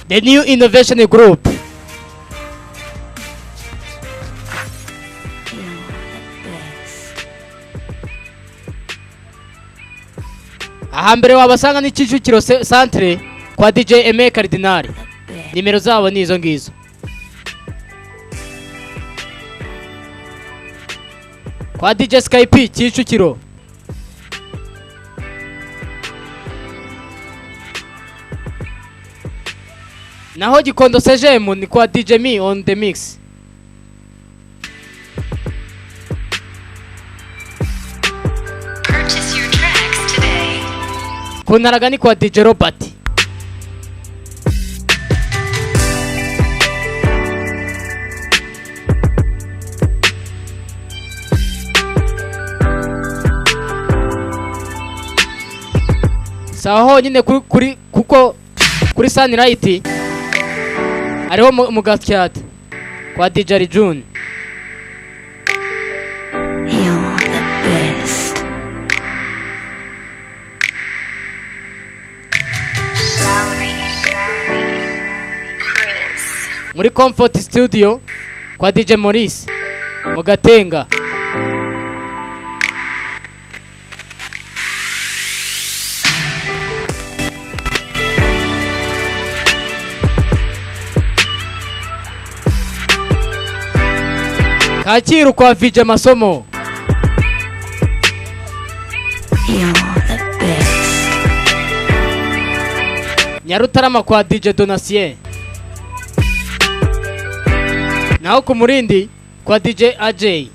The New Innovation Group. Ahambere wabasanga ni Kicukiro Centre kwa DJ Aime Cardinal. Nimero zabo ni izo ngizo. Kwa DJ Skype Kicukiro. Naho Gikondo CGM ni kwa DJ Me on the mix. Purchase your tracks today. Kunaraga ni kwa DJ Robert. Saho nyine kuko kuri Sunlight ariho mu Gasyata kwa DJ June. You're the best. Chris. Muri Comfort Studio kwa DJ Maurice mu Gatenga. Kacyiru kwa VJ Masomo. You're the best. Nyarutarama kwa DJ Donatien. Naho ku Murindi kwa DJ AJ.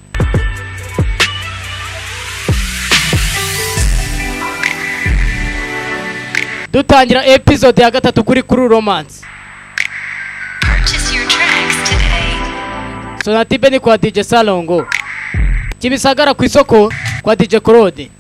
Dutangira episode ya gatatu kuri Romance. Purchase your tracks today. Sonatibe ni kwa DJ Salongo. Kimisagara ku isoko kwa DJ Claude.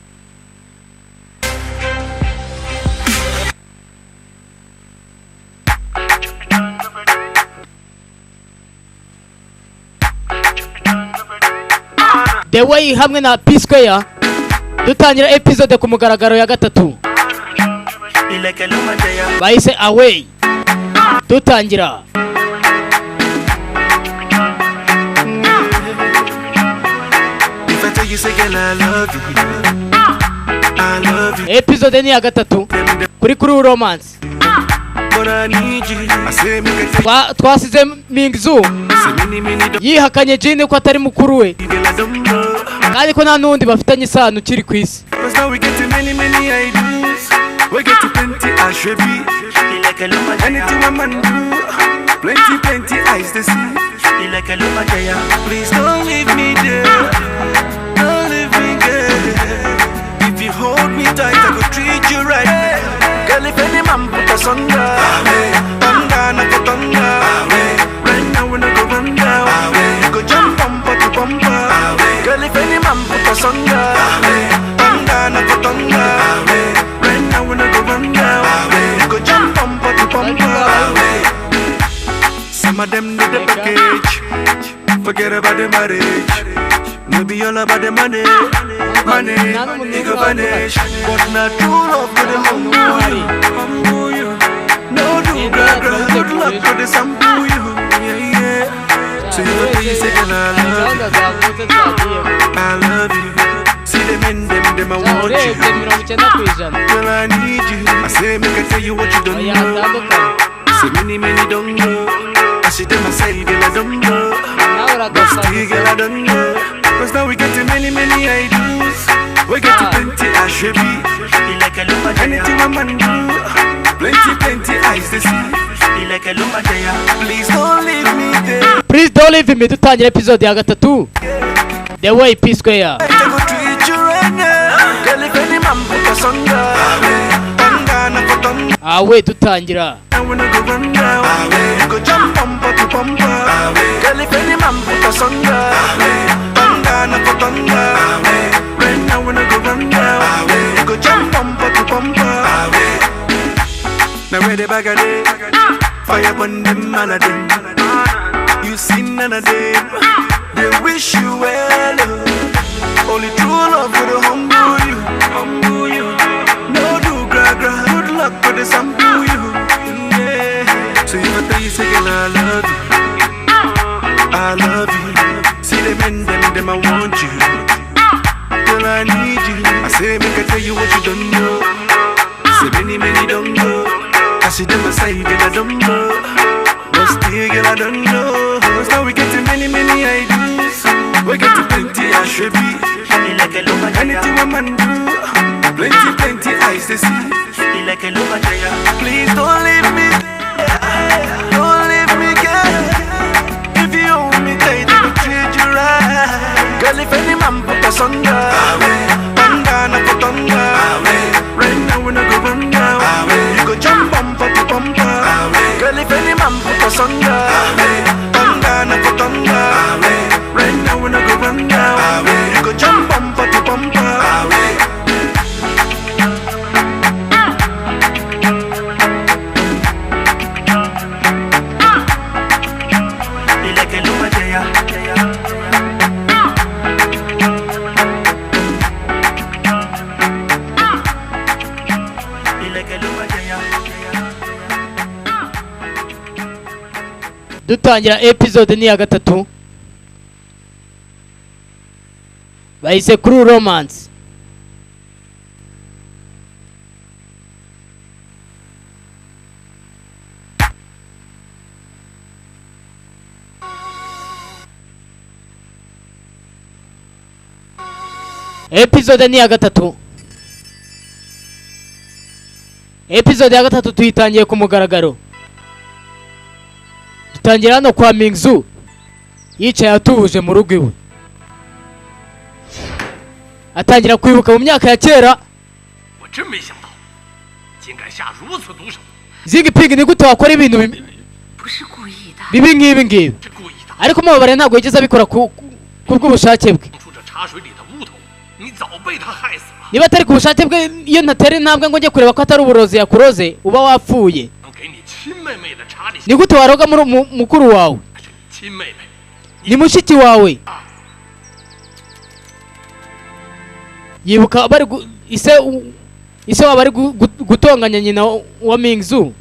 The Way hamwe na P Square. Dutangira episode ku mugaragaro ya gatatu. Bahise Away. Dutangira episode ni ya gatatu kuri Romance. Twasize Mingzu yihakanye Jine ko atari mukuru we kandi ko nta nundi bafitanye isano kiri ku isi. We get to plenty ashrebi, like a luma anything a man do. Plenty eyes to see, like a luma jaya. Please don't leave me there, don't leave me there. If you hold me tight, I will treat you right. Girl, if any man put us under, thunder, not for thunder. Right now we no go run down, we go jump bumper to bumper. Girl, if any man put us under, thunder, not for thunder. We no go run down, we go jump bumper to bumper. Some of them need the package, forget about the marriage. Maybe all about the money, it go vanish. But not true love for the humble you. No do gra, good luck for the sample you. Yeah. So you know you say I love you. See them in them I want you. Girl, I need you. I say make I tell you what you don't know. Say many don't know. I see them I say girl I don't know. But still girl I don't know. Cause now we get to many ideas. We get to plenty ashrebi, like a luma jaya. Anything a man do, plenty eyes to see, like a luma jaya. Please don't leave me there. Please don't leave me. Dutangira episode ya gatatu. The Way P Square. Awe dutangira fire burn them all of them. You see none of them. They wish you well. Only true love for the humble you. No do gra gra. Good luck for the sample you. Yeah. So you say, girl, I love you. I love you. See the men, them, I want you. Girl, I need you. I say, make I tell you what you don't know. Say, many don't know. I see them aside, girl, I don't know. But still, girl, I don't know. Cause now we get to many ideas. We get to plenty, I should be. Anything a man do. Plenty eyes to see. Please don't leave me. Don't leave me, girl. If you hold me tight, I will treat you right. Girl, if any man put us under, bandana for thunder. Right now we no go run down. You go jump bumper to bumper. Girl, if any man put us under, bandana for thunder. Right now we no go run down. You go jump bumper to bumper. dutangira episode ni ya gatatu bayise True Romance. Episode ni ya gatatu. Episode ya gatatu tuyitangiye ku mugaragaro. Dutangira hano kwa Mingzu yicaye atuje mu rugo iwe. Atangira kwibuka mu myaka ya kera. Zigi Pig ni gute wakora ibintu bibi ngibi. Ariko mubabare ntabwo yigeze abikora ku bw'ubushake bwe. Niba atari ku bushake bwe, iyo ntatera intambwe ngo njye kureba ko atari uburozi yakuroze uba wapfuye. Ni gute waroga mukuru wawe? Ni mushiki wawe. Yibuka bari ise wabari gutonganya nyina wa Mingzu.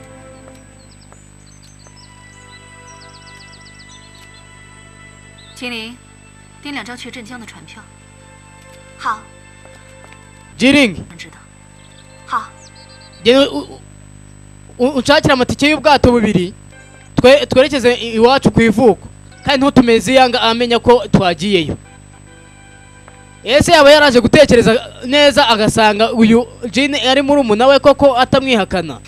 秦林，订2张去镇江的船票。好。Jiring。知道。好。Unshakira amatike y'ubwato bubiri twerekeze iwacu ku ivuko, kandi ntutumeze yanga amenya ko twagiyeyo. Ese yaba yaraje gutekereza neza agasanga uyu Jin ari muri umuna we koko atamwihakana.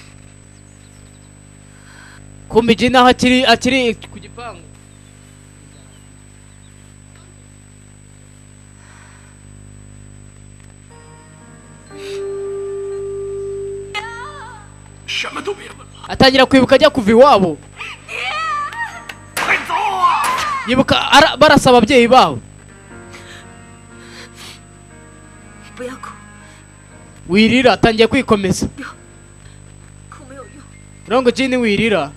Kumbe Jin aho akiri ku gipangu. Atangira kwibuka ajya kuva iwabo. Yibuka barasaba ababyeyi babo. Wirira atangiye kwikomeza. Rongo Jin wirira.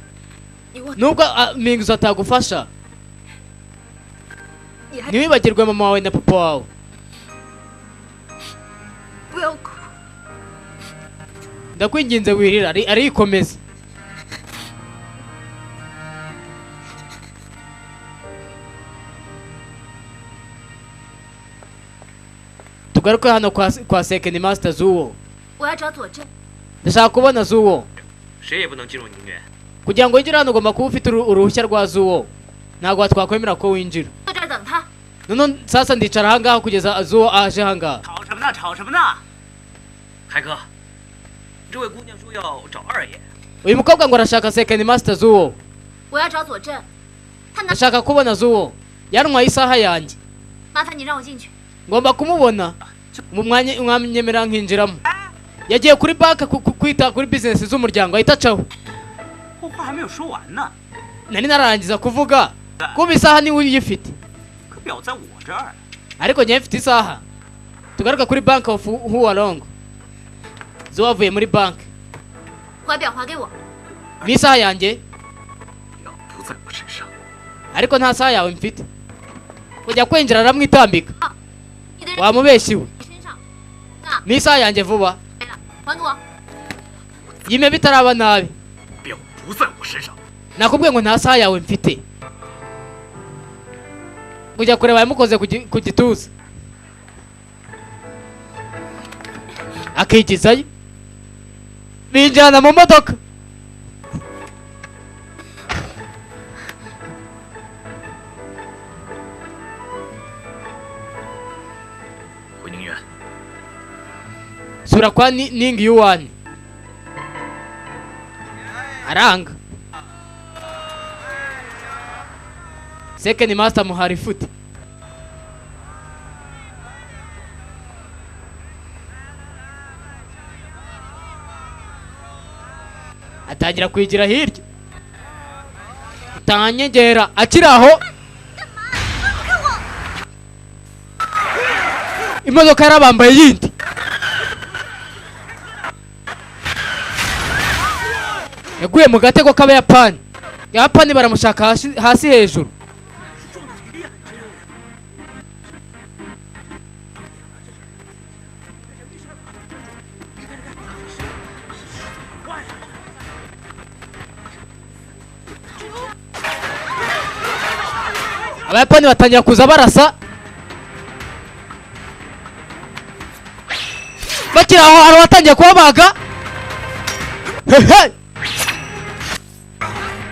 Nubwo Mingzu atagufasha, ntiwibagirwe mama wawe na papa wawe. Ndakwinginze wirira, arikomeza. Tugaruke hano kwa second master Zuwo. Ndashaka kubona Zuwo. Kugira ngo winjire hano ugomba kuba ufite uruhushya rwa Zuwo. Ntabwo twakwemera ko winjira. None sasa ndicara hangaha kugeza Zuwo aje hangaha. Uyu mukobwa ngo arashaka second master Zuwo. Ndashaka kubona Zuwo. Yantwaye isaha yanjye. Ngomba kumubona. Mwanyemera nkinjiramo. Yagiye kuri bank kwita kuri business z'umuryango ahita acaho. Nari narangiza kuvuga kuba isaha ni uyifite. Ariko njye mfite isaha. Tugaruka kuri bank of Hualong. Zuwo avuye muri bank. Isaha yanjye. Ariko nta saha yawe mfite. Kujya kwinjira aramwitambika. Wamubeshiwe. Isaha yanjye vuba. Yime bitaraba nabi. nakubwiye ngo nta saha yawe mfite ujya kureba yamukoze ku gituza akigizayo binjirana mu modoka sura kwa ningi yuwani aranga second master muhari futi atangira kwigira hirya utanyegera akiraho imodoka yarabambaye yindi yaguye mu gatego k'abayapani Yapani baramushaka hasi hejuru Abayapani batangira kuza barasa bakira aho hari watangiye kubabaga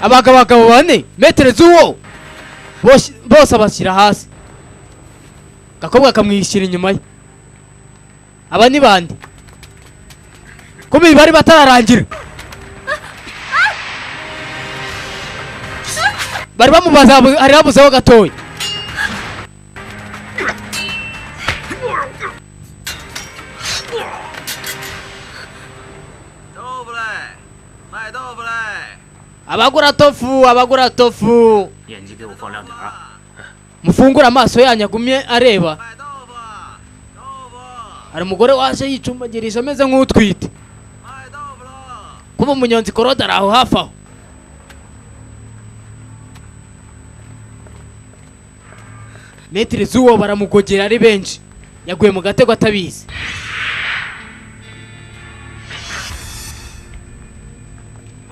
abagabo bane metere z'uwo bose abashyira hasi gakobwa kamwishyira inyuma ye aba ni bande kubi bari batararangira bari bamubaza hari habuzeho gatoya abagura tofu mufungura amaso yanyu agumye areba hari umugore waje yicumbagirisha ameze nk'utwite kuba umunyonzi koroda ari aho hafi aho metero z'uwo baramugogera ari benshi yaguye mu gatego atabizi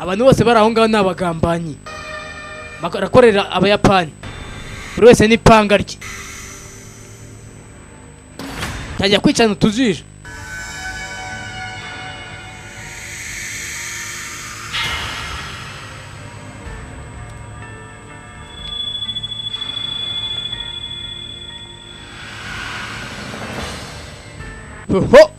abantu bose bari aho ngaho ni abagambanyi barakorera abayapani buri wese n'ipanga rye cyajya kwicana utujisho ho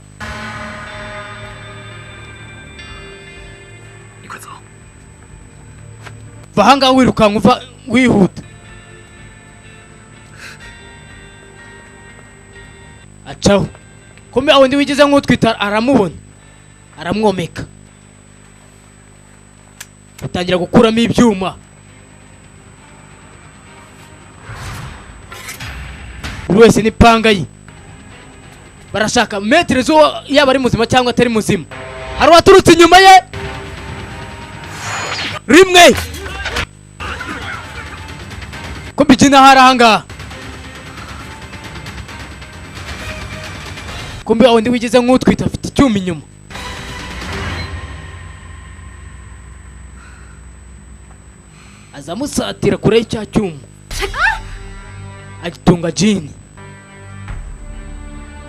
bahanga wirukanka uva wihuta acaho kumbe aho ndi wigize nk'utwita aramubona aramwomeka utangira gukuramo ibyuma buri wese n'ipanga ye barashaka metero zo yaba ari muzima cyangwa atari muzima hari waturutse inyuma ye rimwe kumbikina haranga kumbe aho ndi wigize nk'utwita afite icyuma inyuma azamusatira kure y'icya cyuma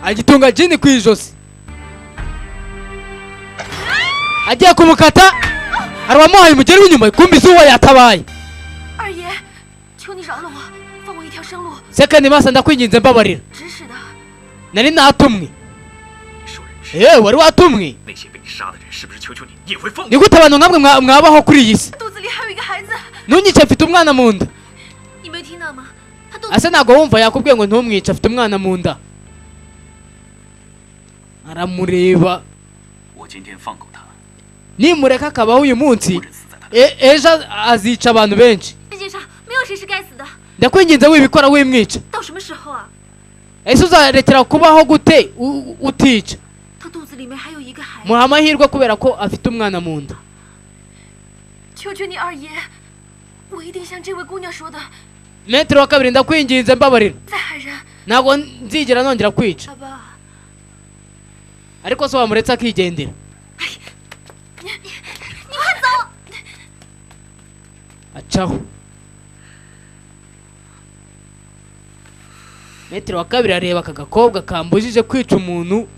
agitunga jini ku ijosi agiye kumukata hari wamuhaye umugeri w'inyuma kumbe izuba yatabaye second master ndakwinginze mbabarira nari natumwe wari watumwe ni gute abantu nkamwe mwabaho kuri iyi si ntunyice mfite umwana mu nda ase ntabwo wumva yakubwiye ngo ntumwice afite umwana mu nda aramureba nimureka akabaho uyu munsi ejo azica abantu benshi ndakwinginze wibikora wimwica ese uzarekera kubaho gute utica muha amahirwe kubera ko afite umwana mu nda metero wa kabiri ndakwinginze mbabarira ntabwo nzigera nongera kwica ariko so wamuretse akigendera agacaho. Metero wa kabiri areba aka gakobwa kambujije kwica umuntu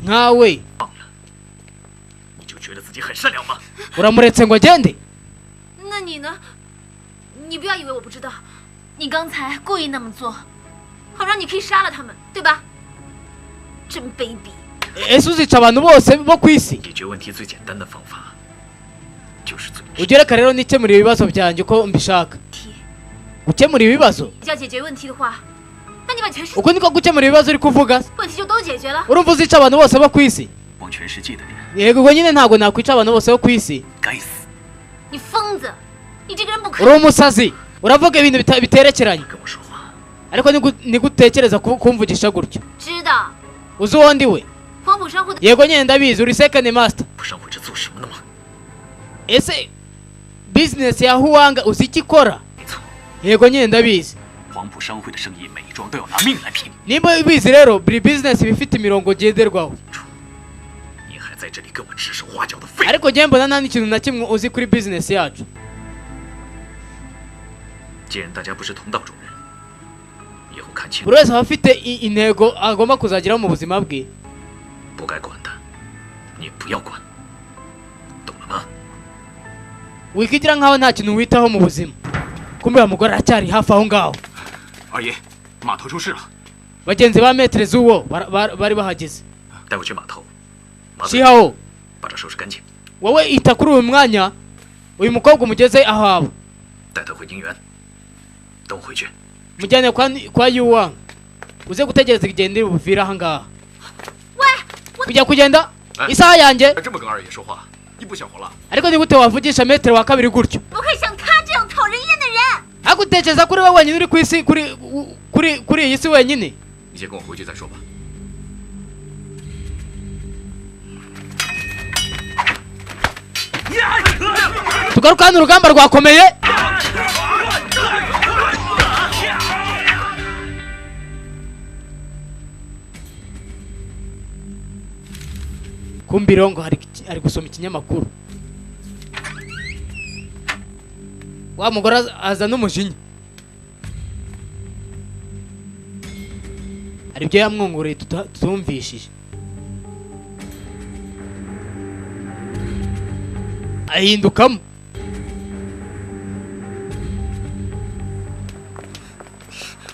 nkawe. 你就觉得自己很善良吗？ Uramuretse ngo agende? 那你呢？你不要以为我不知道，你刚才故意那么做，好让你可以杀了他们，对吧？真卑鄙！ Ese uzica abantu bose bo ku isi? 解决问题最简单的方法就是最直。 Ugere rero nikemura ibibazo byanjye uko mbishaka. 题， Gukemura ibibazo? 要解决问题的话，那你把全世界 Uko niko gukemura ibibazo uri kuvuga? 问题就都解决了。 Urumva uzica abantu bose bo ku isi? 帮全世界的人， Yego ubwo nyine ntabwo nakwica abantu bose bo ku isi. 该死！ 你疯子！你这个人不可。 Uri umusazi. Uravuga ibintu biterekeranye. 跟我说话， Ariko nigutekereza kumvugisha gutyo. 知道， Uzi uwo ndi we? 黄埔商会的 Yego nyine ndabizi uri second master. 不上会是做什么的吗？ Ese business ya Huwanga uzi icyo ikora? 没错， Yego nyine ndabizi. 黄埔商会的生意每一桩都要拿命来拼。 Nimba ubizi rero buri business iba ifite imirongo ngenderwaho. 你还在这里跟我指手画脚的废物！ Ariko njye mbona nta n'ikintu na kimwe uzi kuri business yacu. 既然大家不是同道中人，以后看清 Buri wese aba afite intego agomba kuzageraho mu buzima bwe. 不该管的，你不要管，懂了吗？ Wikigira nkaho nta kintu witaho mu buzima. Kumbe wa mugore aracyari hafi aho ngaho. 二爷，码头出事了， Bagenzi ba metre z'uwo bari bahageze. 带我去码头。马子， Shihaho, 把这收拾干净， wowe ita kuri uyu mwanya uyu mukobwa umugeze aho aba. 带他回宁园。等我回去。 Mujyane kwa Yuwang. Uze gutegereza igende buvira aha ngaha. Kujya kugenda isaha yanjye. 这么跟二爷说话，你不想活了？ Ariko ni gute wavugisha metre wa kabiri gutyo? 不会像他这样讨人厌的人。 Hagutekereza kuri wowe wenyine uri ku isi kuri iyi si wenyine. 你先跟我回去再说吧。 Tugaruka hano urugamba rwakomeye. Kumbirongo ari gusoma ikinyamakuru. Wa mugore aza n'umujinya. Hari ibyo yamwongoreye tutumvishije. Ahindukamo.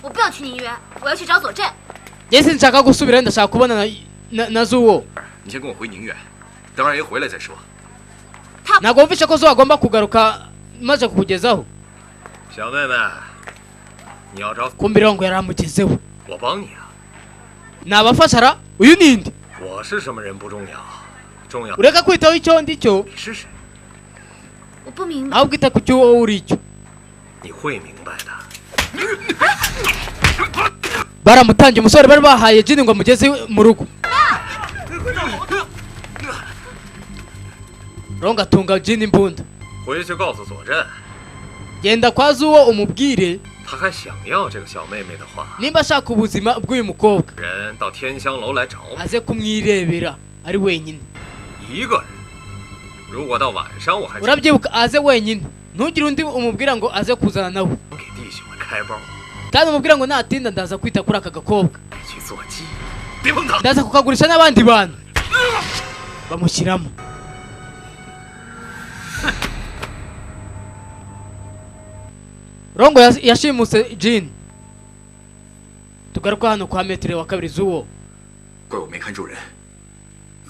我不要去宁园，我要去找佐镇。 Jesse nshaka gusubira ndashaka kubona na Zuwo. 你先跟我回宁园，等二爷回来再说。 Ntabwo wumvishe ko Zuwo agomba kugaruka maze kukugezaho. 小妹妹，你要找 Kumbirongo yaramugezeho. 我帮你啊。 Nabafasha ra? Uyu ninde? 我是什么人不重要，重要 Ureka kwitaho icyo ndi cyo, 你是谁， 我不明白， ahubwo ita ku cyo wowe uri cyo. 你会明白的。 Baramutangiye umusore bari bahaye jini ngo amugeze mu rugo. Rongo atunga jini imbunda. 回去告诉佐镇， Genda kwa Zuwo umubwire 他还想要这个小妹妹的话， nimba ashaka ubuzima bw'uyu mukobwa 人到天香楼来找我， aze kumwirebera ari wenyine. 一个人。如果到晚上我还 Urabyibuka aze wenyine. Ntugire undi umubwira ngo aze kuzana nawe. 给弟兄们开包， Kandi umubwira ngo natinda ndaza kwita kuri aka gakobwa. 去做鸡，别碰他。 Ndaza kukagurisha n'abandi bantu. Bamushyiramo. Rongo yashimuse Jin. Tugaruka hano kwa metre wa kabiri Zuwo. 怪我没看住人。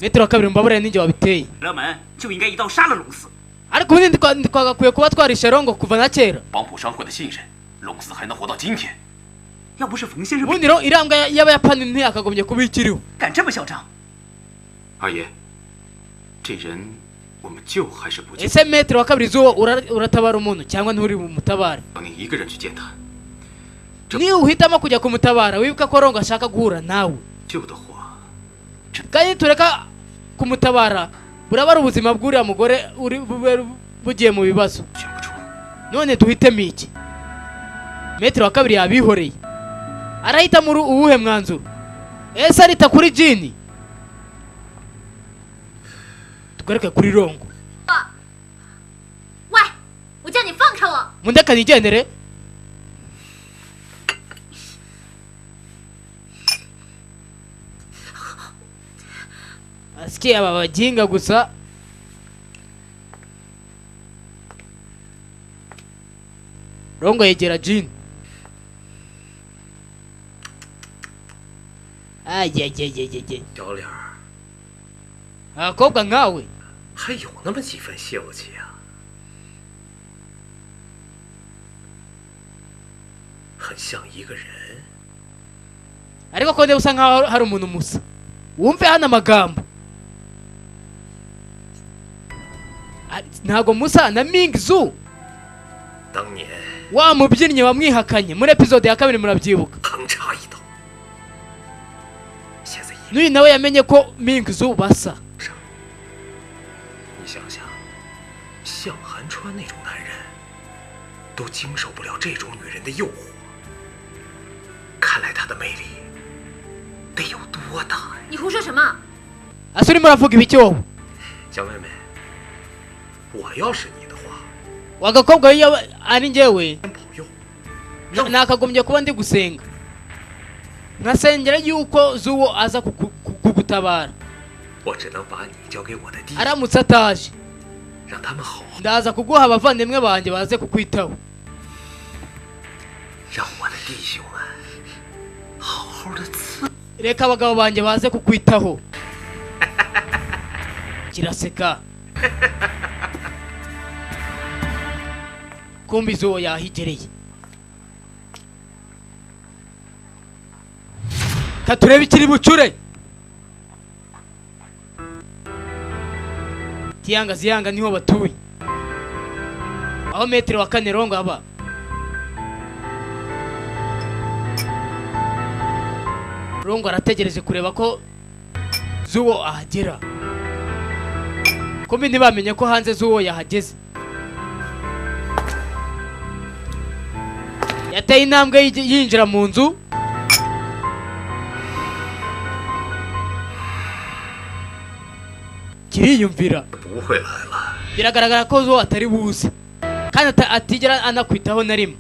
Metre wa kabiri mbabure ninjye wabiteye. 热门就应该一刀杀了龙四。 Ariko ubundi twagakwiye kuba twarishe Rongo kuva na kera. 黄埔商会的信任，龙四还能活到今天。 要不是冯先生 Ubundi rero irambwa y'abayapani ntiyakagombye kuba ikiriho. 敢这么嚣张， 二爷，这人我们救还是不救？ Ese metre wa kabiri Zuwo uratabara umuntu cyangwa nturi bumutabare? 让你一个人去见他， Niba uhitamo kujya kumutabara wibuka ko Rongo ashaka guhura nawe. 救的话， Kandi tureka kumutabara buraba ari ubuzima bw'uriya mugore uri bugiye mu bibazo. 选不出。 None duhitemo iki? Metre wa kabiri yabihoreye. Arahita muri uwuhe mwanzuro? Ese arita kuri Jini? Tugaruke kuri Rongo. 喂， mundeka nigendere. Asikia aba bajinga gusa. Rongo yegera Jin. Ajajajajajaj. 小脸儿 Abakobwa nkawe 还有那么几分秀气啊，很像一个人。 ariko ko usa nkaho hari umuntu musa. Wumve hano amagambo. Ntago musa na Mingzu. 当年 Wa mubyinnyi wamwihakanye muri episode ya 2 murabyibuka. 横插一刀，现在一 N'uyu nawe yamenye ko Mingzu basa. 上，你想想，像韩川那种男人，都经受不了这种女人的诱惑。看来她的魅力得有多大呀！ 你胡说什么？ Asuri muravuga ibiki wowe? 小妹妹，我要是你的话， Wagakobwa iyo ari njyewe 先保佑。 nakagombye kuba ndi gusenga. Nkasengera yuko Zuwo aza kugutabara. 我只能把你交给我的弟兄， Aramutse ataje 让他们好， ndaza kuguha abavandimwe banjye baze kukwitaho. 让我的弟兄们好好的伺。 Reka abagabo banjye baze kukwitaho. Kiraseka. Kumbi Zuwo yahigereye. Katurebe ikiri bucure. Tiyanga ziyanga niho batuye. Aho metero wa 4 Rongo aba. Rongo arategereje kureba ko Zuwo ahagera. Kumbi ntibamenye ko hanze Zuwo yahageze. Yateye intambwe yinjira mu nzu. Kiriyumvira. 不会来了， Biragaragara ko Zuwo atari buze. Kandi atigera anakwitaho na rimwe.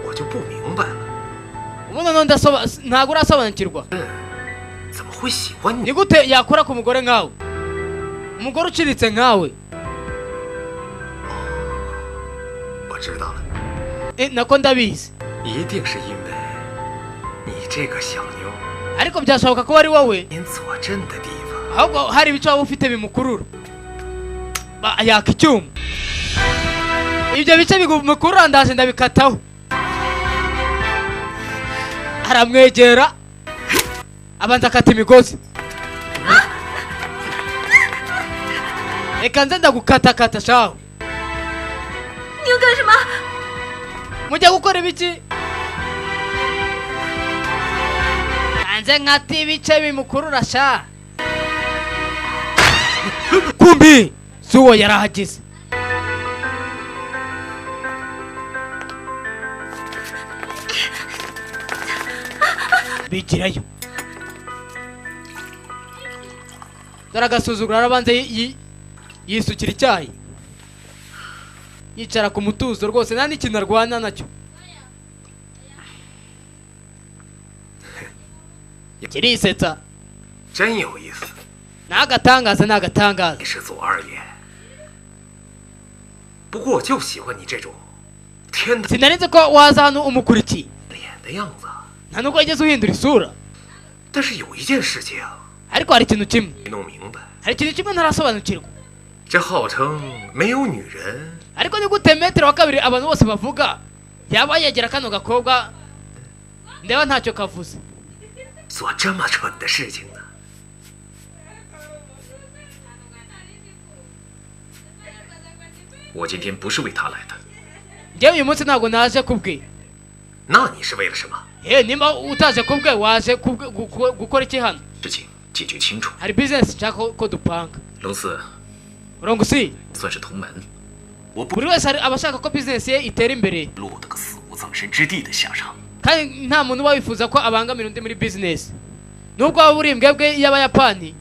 我就不明白了， Ubundi none ntago urasobanukirwa. 怎么会喜欢你？ Ni gute yakora ku mugore nkawe? Umugore uciritse nkawe. 我知道了， Nako ndabizi. 一定是因为你这个小妞 Ariko byashoboka ko ari wowe. 您坐镇的地方。 Ahubwo hari ibice waba ufite bimukurura. Yaka icyuma. Ibyo bice bimukurura ndaje ndabikataho. Aramwegera. Abanza akata imigozi. Reka nze ndagukatakata shaho. 你要干什么？ Mujya gukora ibiki? Anze nkata ibice bimukurura sha. Kumbi Zuwo yarahageze. Bigirayo. Dore agasuzuguro arabanza yisukira icyayi. Yicara ku mutuzo rwose nta n'ikintu arwana nacyo. Kirisetsa. 真有意思， Nagatangaza nagatangaza. 你是左二爷。不过我就喜欢你这种天的 Sinarinze ko waza hano umukurikiye. 脸的样子。 Nta nubwo wigeze uhindura isura. 但是有一件事情 Ariko hari ikintu kimwe. 没弄明白， Hari ikintu kimwe ntarasobanukirwa. 这号称没有女人， Ariko ni gute metero wa 2 abantu bose bavuga yaba yegera kano gakobwa ndeba ntacyo kavuze. 做这么蠢的事情呢？ 我今天不是为他来的， Njyewe uyu munsi ntabwo naje kubwe. 那你是为了什么？ Nimba utaje kubwe waje gukora iki hano? 事情解决清楚。 Hari business nshaka ko dupanga. 龙四 Rongo si 算是同门， buri wese aba ashaka ko business ye itera imbere. 落得个死无葬身之地的下场。 Kandi nta muntu uba wifuza ko abangamira undi muri business. Nubwo waba uri imbwebwe y'Abayapani.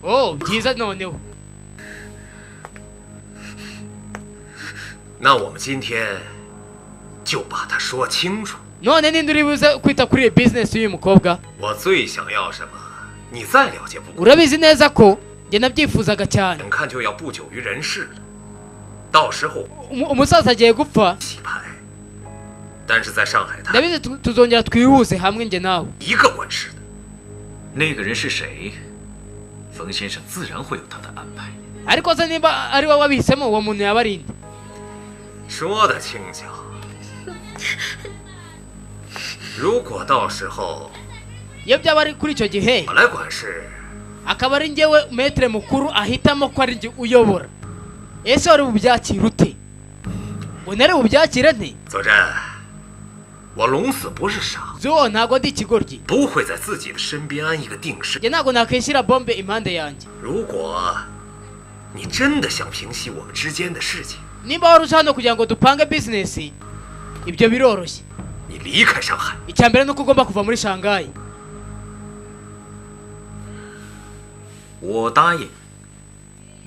Oh, byiza noneho. 那我们今天就把它说清楚。 none ninde uri buze kwita kuri business y'uyu mukobwa 我最想要什么，你再了解不过。 urabizi neza ko njye nabyifuzaga cyane 眼看就要不久于人世了，到时候 umusaza agiye gupfa 洗牌。但是在上海滩， ndabizi tuzongera twihuze hamwe njye nawe 一个管事的。那个人是谁？冯先生自然会有他的安排。 ariko se nimba ari wowe wabihisemo uwo muntu yaba ari nde 说的轻巧。如果到时候 iyo byaba ari kuri icyo gihe 我来管事， akaba ari njyewe metre mukuru ahitamo ko ari njye uyobora ese wari bubyakira ute ngo nari bubyakire nte 佐真，我龙死不是傻， zuwo ntago ndi ikigoryi 不会在自己的身边安一个定时。 njye ntago nakwishyira bombe impande yanjye 如果你真的想平息我们之间的事情， nimba wari uje hano kugira ngo dupange business ibyo biroroshye 你离开上海。 icya mbere nuko ugomba kuva muri shanghai 我答应，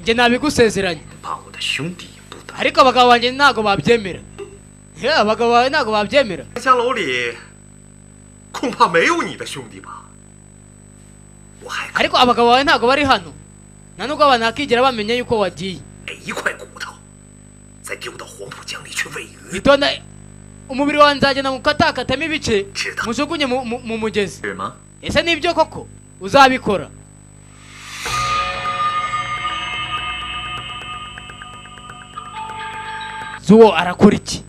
njye nabigusezeranye 怕我的兄弟也不答应。 ariko abagabo banjye ntago babyemera abagabo bawe ntago babyemera 香楼里恐怕没有你的兄弟吧？我还可 ariko abagabo bawe ntago bari hano nta nubwo abantu bakigera bamenya yuko wagiye 每一块骨头，再丢到黄浦江里去喂鱼， itonda umubiri wanjye nzagenda mukatakatamo ibice 知道？ mujugunye mu mugezi 是吗？ ese nibyo koko uzabikora zuwo arakora iki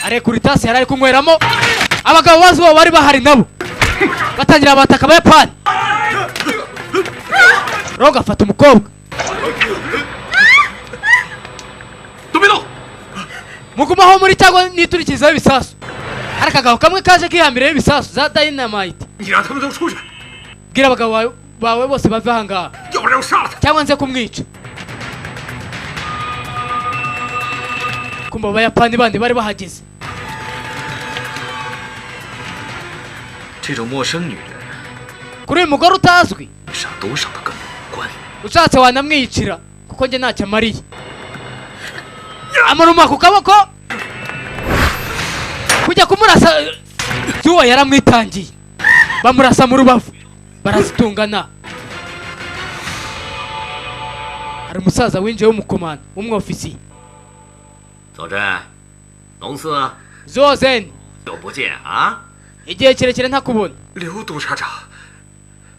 arekura itasi yari ari kunyweramo abagabo ba zuwo bari bahari nabo batangira bataka abayapani roga afata umukobwa 都别动！ mugumaho muri cyangwa niturikizaho ibisasu hari akagabo kamwe kaje kihambiraho ibisasu za dynamite 你让他们都出去， bwira abagabo bawe bose bave ahangaha 要不然我杀了他！ cyangwa nze kumwica kumva abayapani bandi bari bahageze 这种陌生女人， kuri uyu mugore utazwi 杀多少都跟我无关。 ushatse wanamwiyicira kuko njye ntacyo amariye amuruma ku kaboko kujya kumurasa zuwo yaramwitangiye bamurasa mu rubavu barazitungana hari umusaza winjiye w'umukomanda w'umwofisiye 佐真，龙四， zuwo zeni 久不见啊！ igihe kirekire ntakubona 刘督察长，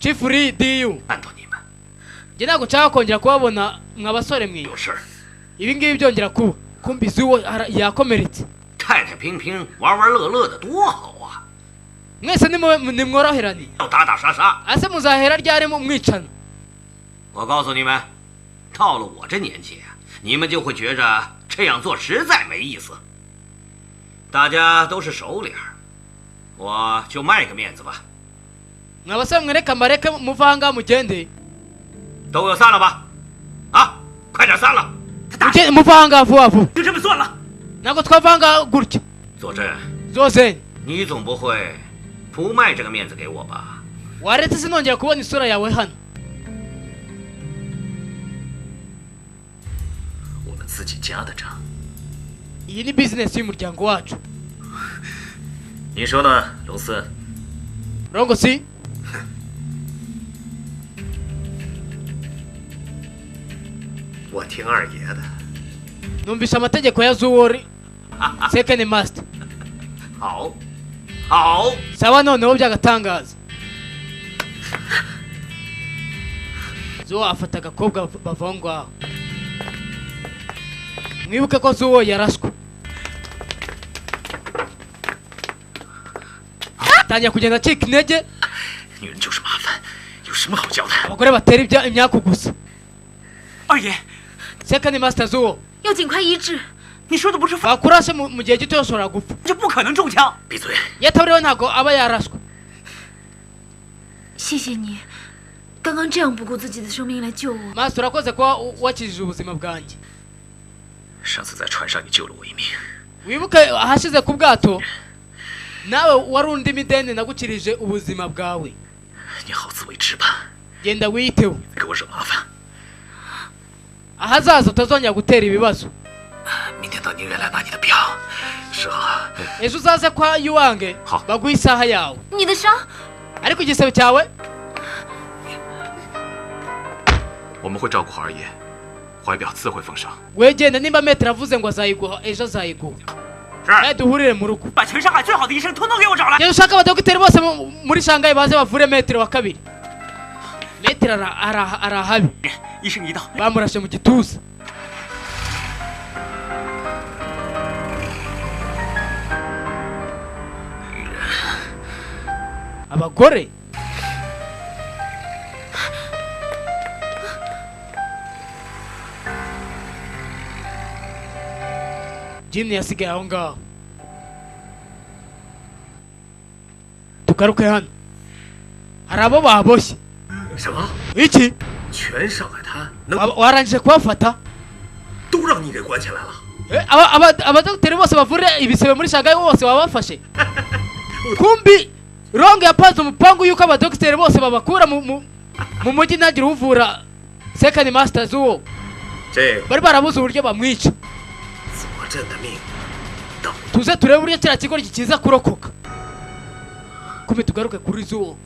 chief lee diyu 看到你们 njye ntabwo nshaka kongera kubabona mwa basore mwe 有事儿， ibi ngibi byongera kuba kumbi zuwo yakomeretse 太太平平，玩玩乐乐的多好啊！ mwese nimworoherane 要打打杀杀， ase muzahera ryari mwicana 我告诉你们，到了我这年纪，你们就会觉着这样做实在没意思。大家都是熟脸儿，我就卖个面子吧。 mwa basore mwereka mareke muva ahangaha mugende 都给我散了吧！啊，快点散了！ muva ahangaha vuba vuba 就这么算了。 ntabwo twava ahangaha gutya 佐真， zuwo zeni 你总不会不卖这个面子给我吧？ waretse sinongera kubona isura yawe hano 我们自己家的账， iyi ni business y'umuryango wacu 你说呢，龙四？ rongo si 我听二爷的。 numvisha amategeko ya zuwo second master 好，好， sawa noneho byagatangaza zuwo afata agakobwa bava aho ngaho mwibuke ko zuwo yarashwe atangira kugenda acika intege 女人就是麻烦，有什么好交代？ abagore batera imyaku gusa 二爷， second master zuwo 要尽快医治。 你说的不是反， bakurashe mu gihe gito yoshobora gupfa 这不可能中枪！闭嘴！ iyo ataburiho ntabwo aba yarashwe 谢谢你，刚刚这样不顾自己的生命来救我。 master urakoze kuba wakijije ubuzima bwanjye 上次在船上你救了我一命， wibuke ahashize ku bwato nawe wari undi mideni nagukirije ubuzima bwawe 你好自为之吧， genda wiyiteho 别给我惹麻烦。ahazaza utazongera gutera ibibazo. 明天到宁远来拿你的表。是啊， ejo uzaze kwa yuwange baguha isaha yawe. 你的伤， ariko igisebe cyawe 我们会照顾好二爷，怀表自会奉上。 wegenda nimba metero avuze ngo azayiguha ejo azayiguha. 是， duhurire mu rugo. 把全上海最好的医生统统给我找来。 rero ushaka abadogiteri bose muri shangayi baze bavure metero wa kabiri. metero arahabi. 医生一到， bamurashe mu gituza. abagore Jimmy yasigaye aho ngaho. tugaruke hano, hari abo baboshye. 什么？ iki 全上海滩能 warangije kubafata? 都让你给关起来了？ abadogiteri bose bavure ibisebe muri shangayi bose babafashe? kumbi ronge yapanze umupangu yuko abadogiteri bose babakura mu mujyi ntagire uvura second masters uwo. 这 bari barabuze uburyo bamwica. 左镇的命，到 tuze turebe uburyo kiriya kigo kiza kurokoka. kumbi tugaruke kuri zuwo.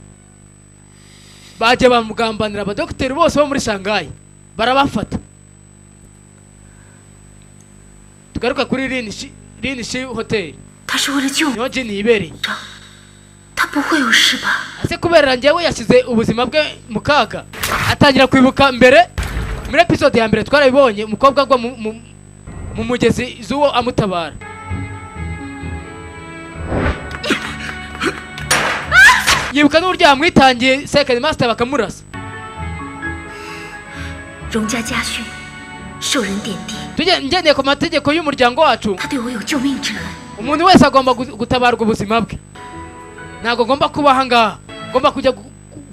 bagiye bamugambanira abadogiteri bose bo muri shangayi barabafata. tugaruke kuri Linishi hoteli. 他是为了救我， niho Jin yibereye. 他不会有事吧？ ase kubera njyewe yashyize ubuzima bwe mu kaga. atangira kwibuka mbere muri episode ya mbere twarabibonye umukobwa agwa mu mugezi zuwo amutabara. yibuka n'uburyo yamwitangiye second master bakamurasa. 荣家家训，受人点滴， ngendeye ku mategeko y'umuryango wacu, 他对我有救命之恩。 umuntu wese agomba gutabarwa ubuzima bwe. ntabwo agomba kuba ahangaha, agomba kujya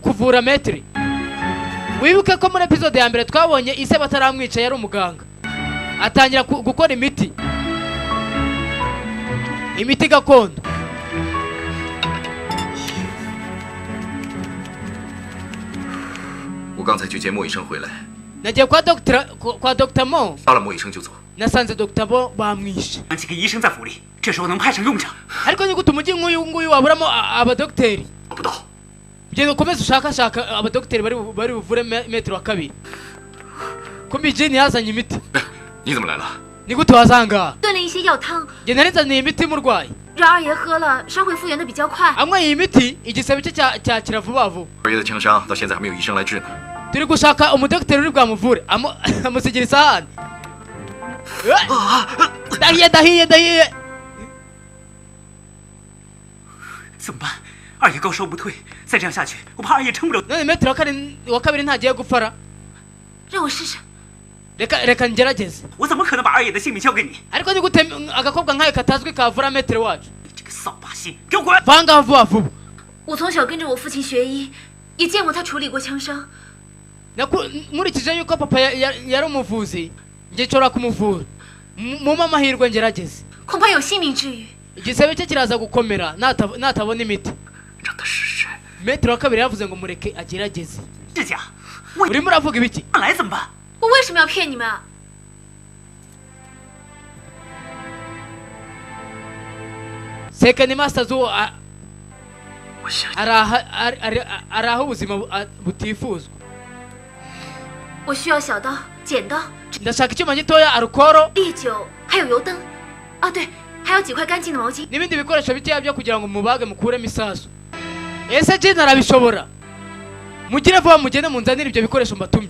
kuvura metri. wibuke ko muri episode ya mbere twabonye ise bataramwica yari umuganga, atangira gukora imiti gakondo. 我刚才去接莫医生回来， nagiye kwa Dr. Mo, 杀了莫医生就走。 nasanze Dr. Mo bamwishe. 几个医生在府里，这时候能派上用场。 ariko ni gute umujyi nk'uyu nguyu waburamo abadogiteri? 找不到。 genda ukomeze ushakashaka abadogiteri bari buvure metero wa kabiri. kumbi Jin yazanye imiti. 你怎么来了？ ni gute wazanga? 炖了一些药汤， njye narizaniye imiti y'umurwayi. 让二爷喝了，伤会复原的比较快。 anyweye iyi miti igisebe cye cyakira vuba vuba. 二爷的枪伤到现在还没有医生来治呢。 turi gushaka umudogiteri uri bwamuvure amusigira isahani. dahiye. 怎么办？二爷高烧不退，再这样下去，我怕二爷撑不了。 none metero wa kabiri ntagiye gupfara. 让我试试。 reka ngerageze. 我怎么可能把二爷的性命交给你？ ariko ni gute agakobwa nk'ayo katazwi kavura metero wacu? 你这个扫把星，给我滚！ vanga vuba vuba. 我从小跟着我父亲学医，也见过他处理过枪伤。 nkurikije yuko papa yari umuvuzi, njye nshobora kumuvura. mumpe amahirwe ngerageze. 恐怕有性命之虞。 igisebe cye kiraza gukomera natabona imiti. 让他试试。 metero wa kabiri yavuze ngo mureke agerageze. 这家，我 urimo uravuga ibiki? 来怎么办？ 我为什么要骗你们啊？ second master zuwo 我想 araho ubuzima butifuzwa. 我需要小刀、剪刀、 ndashaka icyuma gitoya, alukoro 烈酒，还有油灯。啊，对，还有几块干净的毛巾。 n'ibindi bikoresho bikeya byo kugira ngo mubage mukuremo isasu. ese Jin arabishobora? mugire vuba mugende munzanire ibyo bikoresho mbatumye.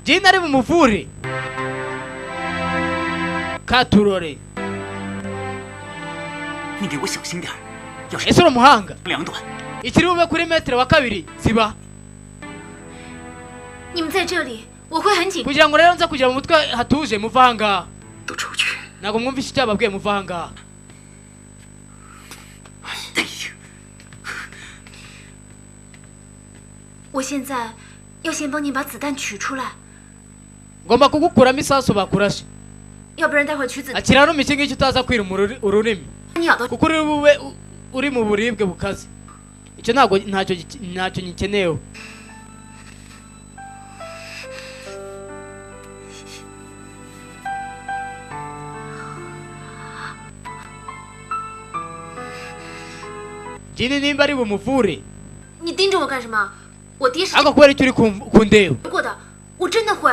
Jin ari bumuvure. katurore. 你给我小心点儿，要是 ese uri umuhanga? 两短。 ikiri bube kuri metero wa kabiri ziba. 你们在这里，我会很紧。 kugira ngo rero nza kugira mu mutwe hatuje muva ahangaha. 都出去。 ntabwo mwumvishe icyababwiye muva ahangaha. 哎呀， 我现在要先帮你把子弹取出来， ngomba kugukuramo isasu bakurashe. 要不然待会儿取子弹 akira n'umiki ngiki utaza kwira ururimi, 你咬到。 kuko uri bube uri mu buribwe bukaze. icyo ntabwo ntacyo nyikeneyeho. Jini nimba ari bumuvure 你盯着我干什么？我爹是 ariko kubera icyo uri kundeba. 过的，我真的会。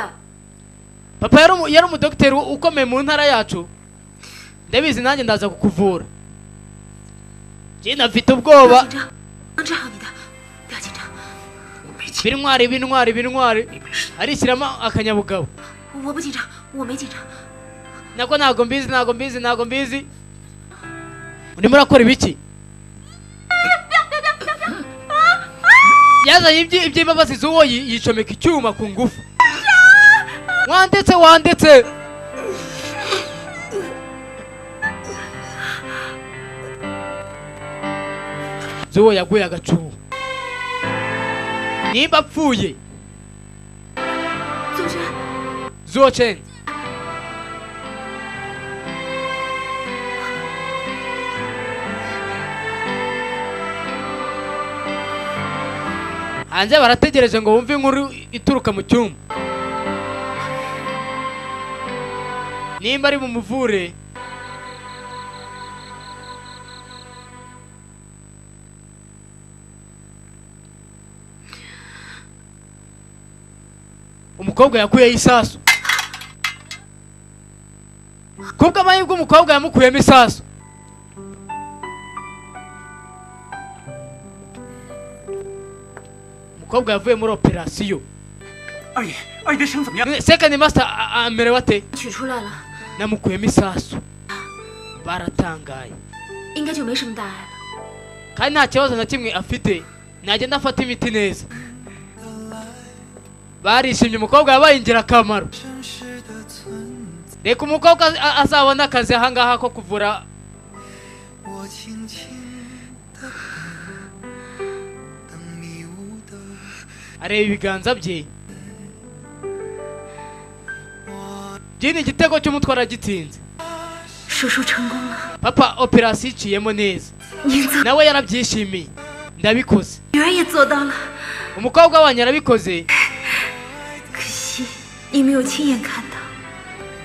Papa yari umudokiteri ukomeye mu ntara yacu, ndabizi nanjye ndaza kukuvura. Jini afite 不要 ubwoba. 紧张，能治好你的，不要紧张。 Bintwari arishyiramo akanyabugabo. 我不紧张，我没紧张。 Nako ntago mbizi. Urimo urakora ibiki? Yazanye iby'imbabazi z'uwo yicomeka icyuma ku ngufu. Wandetse. Z'uwo yaguye agacuho. Nimba apfuye. 总之， Zuo Chen. Hanze barategereje ngo bumve inkuru ituruka mu cyumba. Nimba ari bumuvure. Umukobwa yakuyeho isasu. Kubwo amahirwe umukobwa yamukuyemo isasu. Umukobwa yavuye muri operasiyo. 二爷，二爷的伤怎么样？ Second master amerewe ate? 取出来了， Namukuyemo isasu. Baratangaye. 应该就没什么大碍了。 Kandi nta kibazo na kimwe afite. Nagenda afata imiti neza. Barishimye umukobwa yabaye ingirakamaro. Reka umukobwa azabona akazi ahangaha ko kuvura. Areba ibiganza bye. Jini igitego cy'umutwara gitsinze. 手术成功了， Papa operasiyo iciyemo neza. 您做， Nawe yarabyishimiye. Ndabikoze. 女儿也做到了， Umukobwa wanyu yarabikoze. 可惜你没有亲眼看到。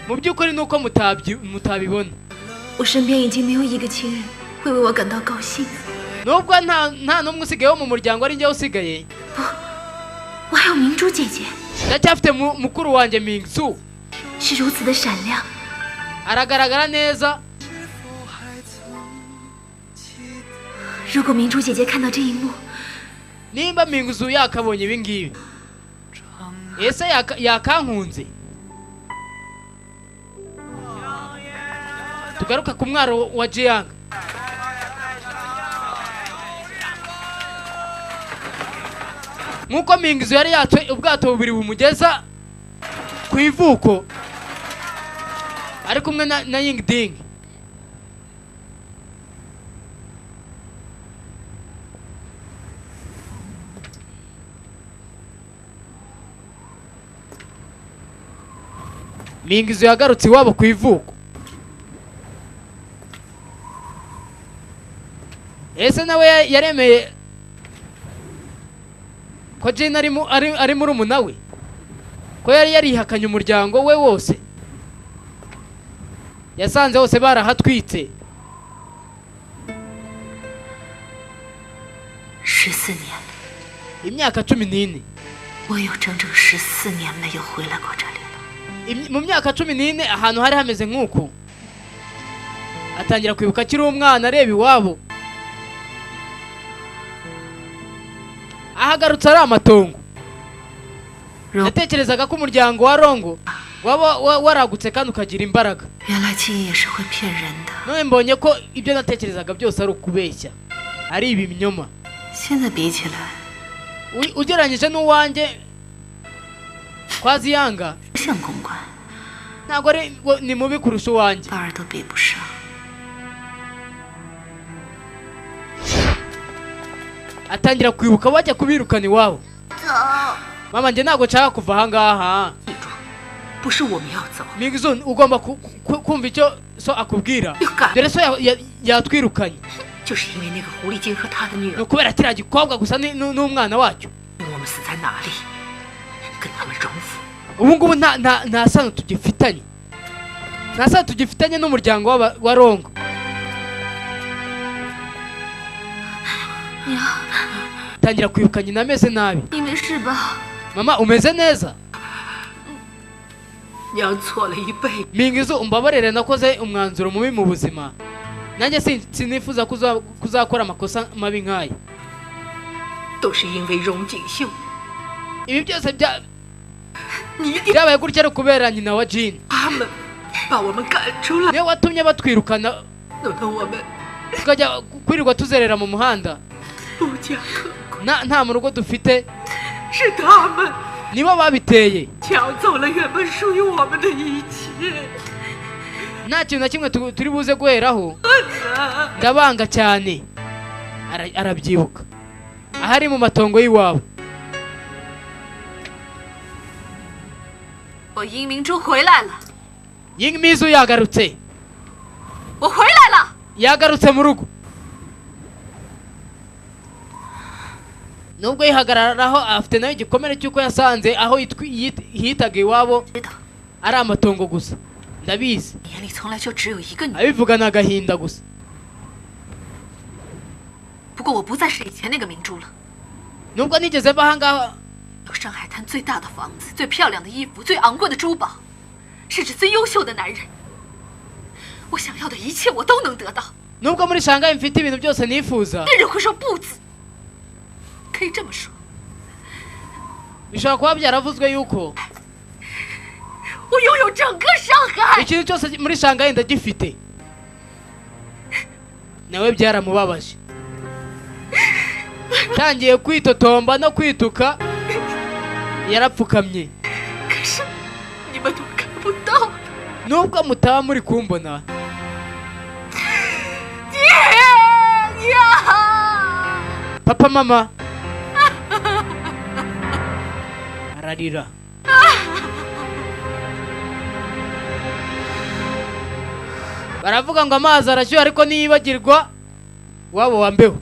Mu by'ukuri nuko mutabibona. 我身边已经没有一个亲人会为我感到高兴。 Nubwo nta n'umwe usigaye wo mu muryango ari njyewe usigaye. 我还有明珠姐姐， Ndacyafite mukuru wanjye Mingsu. 是如此的闪亮。 Aragaragara neza. 如果明珠姐姐看到这一幕， Nimba Mingsu yakabonye ibi ngibi, ese yakankunze? Tugaruka ku mwaro wa Jiang. Nkuko Mingsu yari yatwe ubwato bubiri bumugeza ku ivuko, ari kumwe na Yingding. Mingsu yagarutse iwabo ku ivuko. Ese nawe yaremeye ko Jin ari murumuna we, ko yari yarihakanye umuryango we wose. Yasanze hose barahatwitse. 14年， Imyaka 14. 我有整整14年没有回来过这里了。 Mu myaka 14 ahantu hari hameze nk'uku. Atangira kwibuka akiri umwana areba iwabo. Ahagarutse ari amatongo. Natekerezaga ko umuryango wa Rongo waba waragutse kandi ukagira imbaraga. 原来记忆也是会骗人的。 None mbonye ko ibyo natekerezaga byose ari ukubeshya, ari ibinyoma. 现在比起来， Ugereranyije n'uwanjye kwa Ziyanga, 像公关， ntabwo ni mubi kurusha uwanjye. 反而都比不上。 Atangira kwibuka bajya kubirukana iwabo. Mama, njye ntabwo nshaka kuva ahangaha. 不是我们要走， Mingsu ugomba kumva icyo so akubwira. Dore so yatwirukanye. 就是因为那个狐狸精和他的女 ni 儿， ukubera kiriya gikobwa gusa n'umwana wacyo. 我们死在哪里，跟他们荣服。 ubu ngubu nta sano tugifitanye, nta sano tugifitanye n'umuryango wa Rongo. 娘， tangira kwibuka nyina ameze nabi. 你没事吧？ mama umeze neza? 娘错了一辈子， Mingizo umbabarire nakoze umwanzuro mubi mu buzima. Nanjye sinifuza kuzakora amakosa mabi nk'aya. 都是因为荣锦绣。 Ibi byose 你一定 byabaye gutya ari ukubera nyina wa Jean. 他们把我们赶出来， niwe watumye batwirukana 弄得我们 tukajya kwirirwa tuzerera mu muhanda 无家可归。 nta mu rugo dufite. 是他们 nibo babiteye. 抢走了原本属于我们的一切。 nta kintu na kimwe turi buze guheraho. Ndabanga cyane. Arabyibuka ahari mu matongo y'iwabo. 我英明珠回来了， Yingmizu yagarutse. 我回来了。 yagarutse mu rugo. Nubwo yihagararaho afite nayo igikomere cy'uko yasanze aho hitaga iwabo 知道， ari amatongo gusa. Ndabizi 你眼里从来就只有一个女人。 abivuga ni agahinda gusa. 不过我不再是以前那个明珠了， nubwo nigeze mba ahangaha 有上海滩最大的房子、最漂亮的衣服、最昂贵的珠宝，甚至最优秀的男人。我想要的一切我都能得到。 nubwo muri Shanghai mfite ibintu byose nifuza. 没人会说不字，可以这么说， bishobora kuba byaravuzwe yuko 我拥有整个上海。 ikintu cyose muri Shanghai ndagifite. nawe byaramubabaje. tangiye kwitotomba no kwituka yarapfukamye. 可是你们都看不到。 nubwo mutaba muri kumbona. 娘， papa mama ararira. baravuga ngo amazi arashyuha ariko niyibagirwa wabo wa mbeho.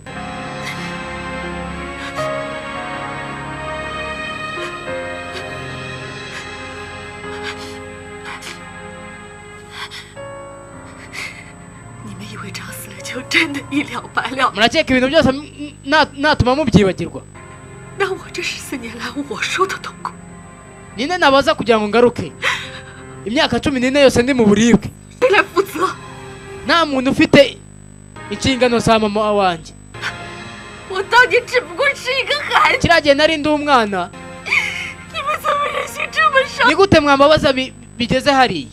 真的一了百了。 murakeka ibintu byose natuma mubyibagirwa. 那我这14年来我受的痛苦， ninde nabaza kugira ngo ngaruke? imyaka 14 yose ndi mu buribwe. 谁来负责？ nta muntu ufite inshingano za mama wanjye. 我当年只不过是一个孩子， kiriya gihe nari ndi umwana. 你们怎么忍心这么伤？ ni gute mwambabaza bigeze hariya?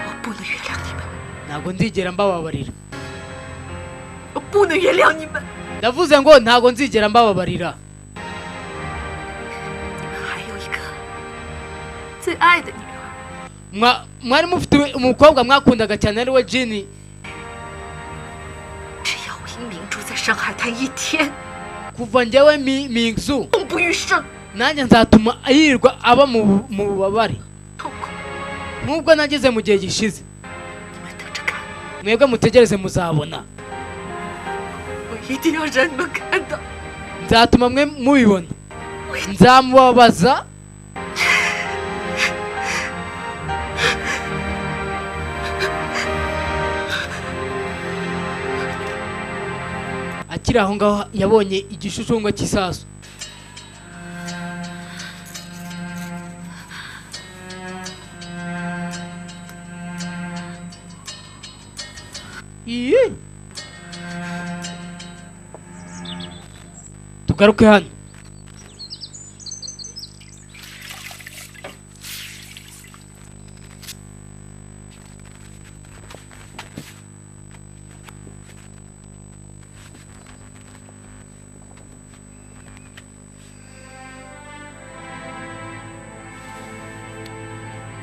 我不能原谅你们， ntabwo nzigera mbababarira. 我不能原谅你们。 ndavuze ngo ntabwo nzigera mbababarira. 你们还有一个最爱的女儿， mwari mufite umukobwa mwakundaga cyane ari we Jean. 只要我因明珠在上海滩一天， kuva njyewe Mingzu 痛不欲生， nanjye nzatuma yirirwa aba mu bubabare 痛苦。 nk'ubwo nageze mu gihe gishize. 你们等着看， mwebwe mutegereze muzabona. 我一定要让你们看到。 nzatuma mwe mubibona. nzamubabaza. akiri aho ngaho yabonye igishushanyo cy'isasu. tugaruke hano.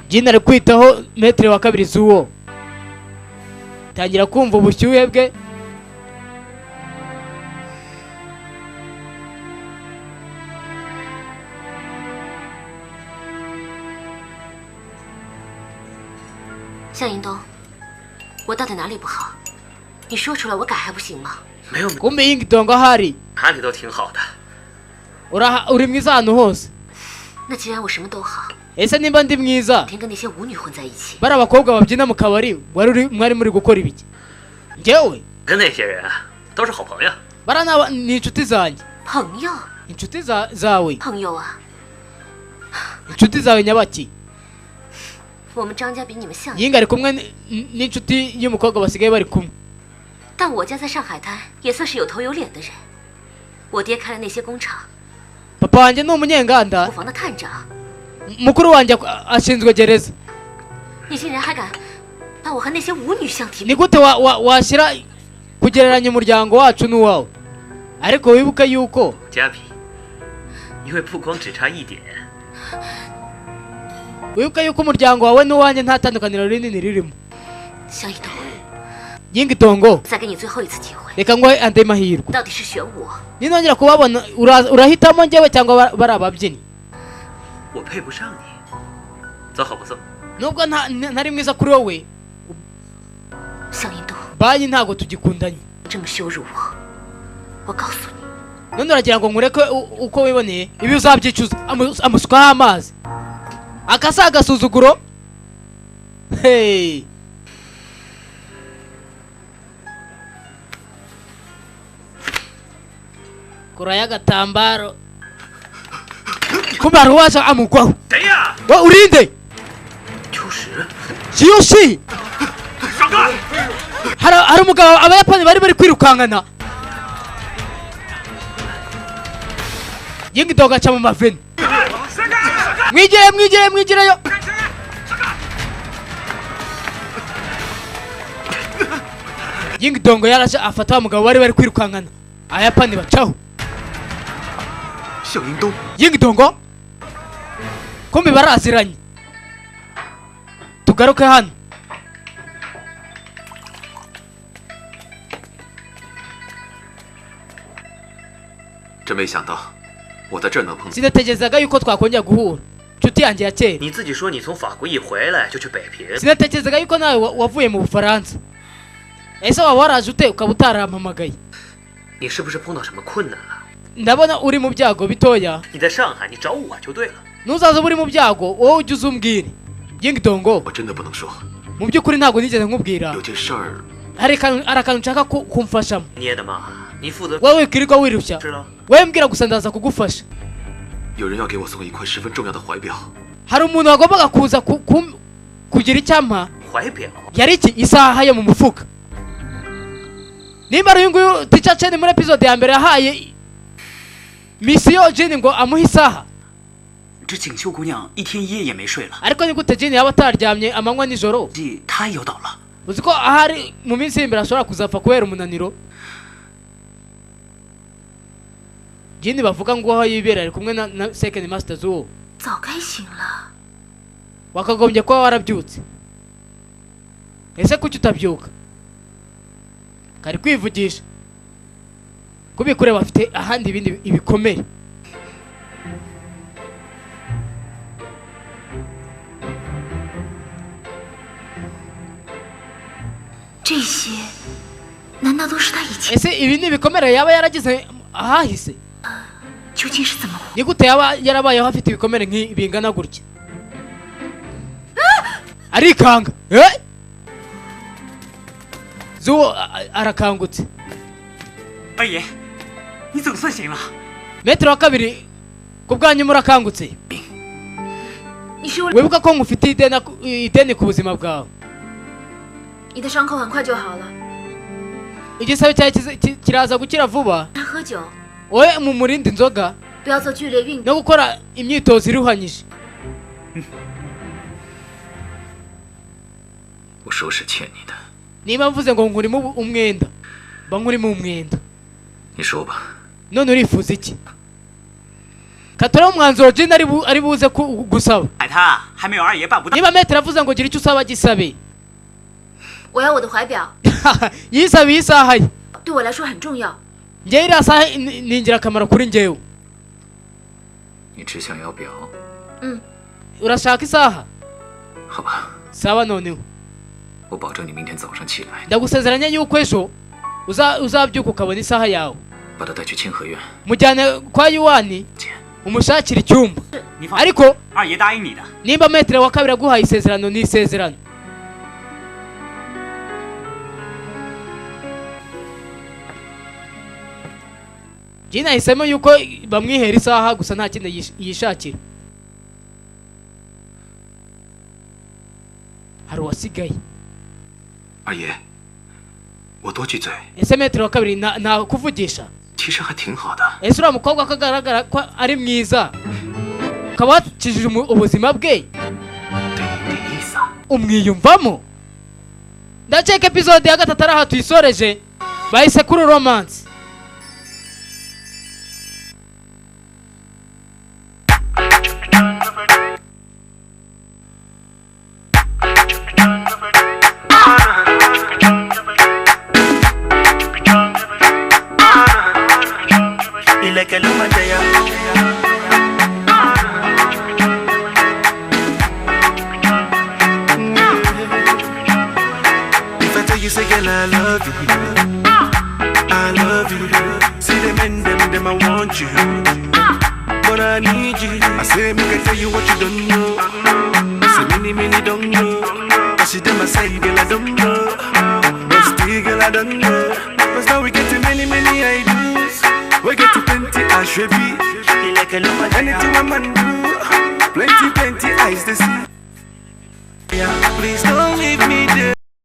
Jean ari kwitaho metero wa kabiri z'uwo. tangira kumva ubushyuhe bwe. 向银东，我到底哪里不好？你说出来，我改还不行吗？没有， kumbe yingidongo ahari 哪里都挺好的。 uri mwiza ahantu hose. 那既然我什么都好， ese nimba ndi mwiza 天跟那些舞女混在一起， bari abakobwa babyina mu kabari mwari muri gukora ibiki? Njyewe 跟那些人都是好朋友。 bara ni inshuti zanjye. 朋友， inshuti zawe 朋友啊， inshuti zawe nyabaki. 我们张家比你们像， yinga ari kumwe n'inshuti y'umukobwa basigaye bari kumwe. 但我家在上海滩也算是有头有脸的人。我爹开了那些工厂， papa wanjye ni umunyenganda, 库房的探长， mukuru wanjye ashinzwe gereza. 你竟然还敢把我和那些舞女相提 ni gute washyira kugereranya umuryango wacu n'uwawe? ariko wibuke yuko 加比，因为不光只差一点。 wibuke yuko umuryango wawe n'uwanjye nta tandukaniro rinini ririmo. 向一东， yingidongo 再给你最后一次机会， reka nguhe andi mahirwe. 到底是选我， ninongera kubabona urahitamo njyewe cyangwa bari ababyinnyi? 我配不上你，走好不走？ nubwo ntari mwiza kuri wowe, 向一东， banyi ntabwo tugikundanye. 这么羞辱我，我告诉你， none uragira ngo nkureke uko wiboneye? ibi uzabyicuza. amusukaho amazi. aka si agasuzuguro. hey kurayo agatambaro. kumbe hari uwaza amugwaho. 谁呀？ we urinde? 秋实， kiyoshi. 上干！ hari umugabo abayapani bari kwirukankana. yingidongo aca mu maveni. mwigireyo. yingidongo yaraje afata wa mugabo bari kwirukankana. abayapani bacaho. 向银东， yingidongo kumbe baraziranye. tugaruke hano. 真没想到我在这儿能碰见。 sinatekerezaga yuko twakongera guhura nshuti yanjye ya kera. 你自己说你从法国一回来就去北平， sinatekerezaga yuko nawe wavuye mu Bufaransa. ese waba waraje ute ukaba utarampamagaye? 你是不是碰到什么困难了？ ndabona uri mu byago bitoya. 你在上海，你找我就对了。 nuzaza uri mu byago wowe ujye uzumbwire. yingidongo 我真的不能说， mu by'ukuri ntabwo nigeze nkubwira. 有件事儿 hari akantu nshaka kumfashamo. 捏的嘛，你负责 wowe wikirirwa wirushya. 是了。 wowe mbwira gusa ndaza kugufasha. 有人要给我送一块十分重要的怀表， hari umuntu wagombaga kuza kugira icyampa. 怀表， yari iki? isaha yo mu mufuka. nimba ari uyu nguyu Teacher Chen muri episode ya mbere yahaye misiyo Jin ngo amuhe isaha. 这锦绣姑娘一天一夜也没睡了， ariko ni gute Jin yaba ataryamye amanywa nijoro? 她也有倒了。 uzi ko ahari mu minsi y'imbere ashobora kuzapfa kubera umunaniro. Jin bavuga ngo aho yibera ari kumwe na second master zuwo. 早该醒了。 wakagombye kuba warabyutse. ese kuki utabyuka? kari kwivugisha. kubikureba bafite ahandi ibindi ibikomere. 这些难道都是他以前 ese ibi ni ibikomere yaba yaragize ahahise? 究竟是怎么？ ni gute yaba yarabayeho afite ibikomere bingana gutya? arikanga. zuwo arakangutse. 二爷，你总算醒了。 metero wa kabiri ku bwanyu murakangutse. 你是为了 wibuka ko nkufite ideni ku buzima bwawe. 你的伤口很快就好了。 igisebe cyawe kiraza gukira vuba. 他喝酒， wowe mu murindi inzoga 不要做剧烈运动。 no gukora imyitozo iruhanyije. 我说是欠你的， niba mvuze ngo nkurimo umwenda mba nkurimo umwenda. 你说吧。 none urifuza iki? katore umwanzuro Jin ari buze gusaba. 海滩还没有二爷办不到。 niba metero avuze ngo gira icyo usaba gisabe. 我要我的怀表， yisabiye isaha ye. 对我来说很重要。 njyewe iriya saha ni ingirakamaro kuri njyewe. 你只想要表， urashaka isaha? 好吧， sawa noneho. 我保证你明天早上起来 ndagusezeranya yuko ejo uzabyuka ukabona isaha yawe 把他带去清河院 mujyane kwa yuwani 见。 umushakira icyumba 你放心， ariko 二爷答应你的。 nimba metero wa kabiri aguhaye isezerano ni isezerano. Jina yahisemo yuko bamwihera isaha gusa nta kindi yishakira. Hari uwasigaye. 二爷，我多句嘴， Ese metero wa kabiri nta kuvugisha. 其实还挺好的。 Ese uriya mukobwa kagaragara ko ari mwiza. Ukaba wakijije ubuzima bwe. 对你的意思啊？ Umwiyumvamo. Ndakeka episode ya gatatu aha tuyisoreje. Bahise kuri romance. If I tell you, say, girl, I love you. I love you. See them and them, I want you. But I need you. I say, make I tell you what you don't know. Say, many don't know. I see them, I say, girl, I don't know. But still, girl, I don't know. Cause now we get to many ideas. We get to plenty, I should be. Anything a man do. Plenty eyes to see. Yeah, please don't leave me there.